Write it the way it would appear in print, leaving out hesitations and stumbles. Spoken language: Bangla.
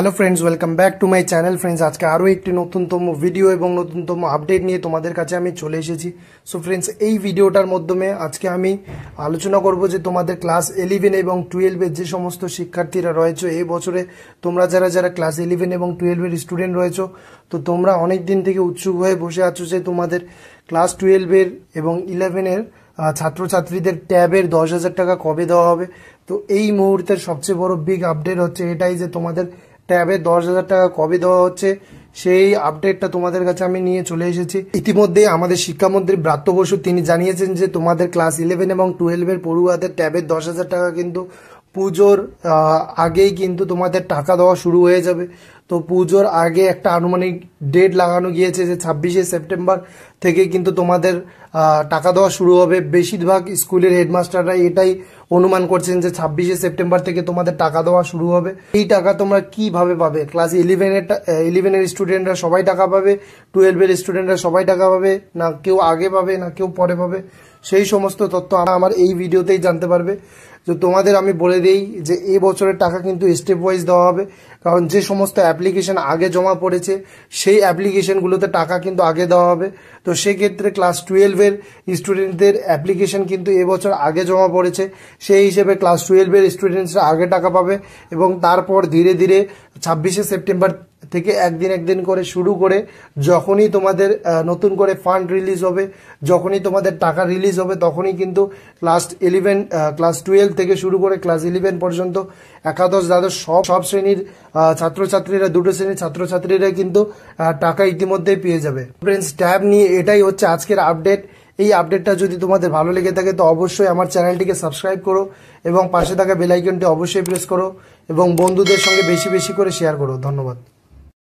Hello friends, welcome back to my channel. Friends, आज के आरो एक नतूनतम भिडियो और नतूनतम आपडेट निये तोमादेर काछे आमी चले एसेछि। सो फ्रेंड्स, এই ভিডিওটার মাধ্যমে আজকে আমি আলোচনা করব যে তোমাদের ক্লাস 11 এবং 12 এর যে সমস্ত শিক্ষার্থীরা রয়েছে এই বছরে তোমরা যারা যারা ক্লাস 11 এবং 12 এর স্টুডেন্ট রয়েছে, তো তোমরা অনেক দিন থেকে উৎসুক হয়ে বসে আছো যে তোমাদের ক্লাস 12 এর এবং 11 এর ছাত্রছাত্রীদের ট্যাবের 10,000 টাকা কবে দেওয়া হবে। তো এই মুহূর্তের সবচেয়ে বড় বিগ আপডেট হচ্ছে এটাই যে তোমাদের ট্যাবে 10,000 টাকা কবে দেওয়া হচ্ছে, সেই আপডেটটা তোমাদের কাছে আমি নিয়ে চলে এসেছি। ইতিমধ্যে আমাদের শিক্ষামন্ত্রী ব্রাত্য বসু তিনি জানিয়েছেন যে তোমাদের ক্লাস 11 এবং 12 এর পড়ুয়াদের ট্যাবের 10,000 টাকা কিন্তু পুজোর আগেই কিন্তু তোমাদের টাকা দেওয়া শুরু হয়ে যাবে। তো পুজোর আগে একটা আনুমানিক ডেট লাগানো গিয়েছে যে 26শে সেপ্টেম্বর থেকে কিন্তু তোমাদের টাকা দেওয়া শুরু হবে। বেশিরভাগ স্কুলের হেডমাস্টাররা এটাই অনুমান করছেন যে 26শে সেপ্টেম্বর থেকে তোমাদের টাকা দেওয়া শুরু হবে। এই টাকা তোমরা কিভাবে পাবে? ক্লাস 11 এর স্টুডেন্টরা সবাই টাকা পাবে, 12 এর স্টুডেন্টরা সবাই টাকা পাবে, না কেউ আগে পাবে না কেউ পরে পাবে? সেই সমস্ত তথ্য আমার এই ভিডিওতেই জানতে পারবে। তো তোমাদের আমি বলে দেই যে এই বছরের টাকা কিন্তু স্টেপ ওয়াইজ দেওয়া হবে, কারণ যে সমস্ত অ্যাপ্লিকেশন আগে জমা পড়েছে সেই অ্যাপ্লিকেশনগুলোতে টাকা কিন্তু আগে দেওয়া হবে। তো সেক্ষেত্রে ক্লাস 12 এর স্টুডেন্টদের অ্যাপ্লিকেশন কিন্তু এবছর আগে জমা পড়েছে, সেই হিসেবে ক্লাস 12 এর স্টুডেন্টসরা আগে টাকা পাবে এবং তারপর ধীরে ধীরে 26শে সেপ্টেম্বর থেকে একদিন করে শুরু করে যখনই তোমাদের নতুন করে ফান্ড রিলিজ হবে, যখনই তোমাদের টাকা রিলিজ হবে, তখনই কিন্তু ক্লাস 12 থেকে শুরু করে ক্লাস 11 পর্যন্ত একাদশ দ্বাদশ সব শ্রেণীর ছাত্রছাত্রীরা, দুটো শ্রেণীর ছাত্রছাত্রীরা কিন্তু টাকা ইতিমধ্যেই পেয়ে যাবে। ফ্রেন্ডস, ট্যাব নিয়ে এটাই হচ্ছে আজকের আপডেট। এই আপডেটটা যদি তোমাদের ভালো লেগে থাকে তো অবশ্যই আমার চ্যানেলটিকে সাবস্ক্রাইব করো এবং পাশে থাকা বেল আইকনটি অবশ্যই প্রেস করো এবং বন্ধুদের সঙ্গে বেশি বেশি করে শেয়ার করো। ধন্যবাদ।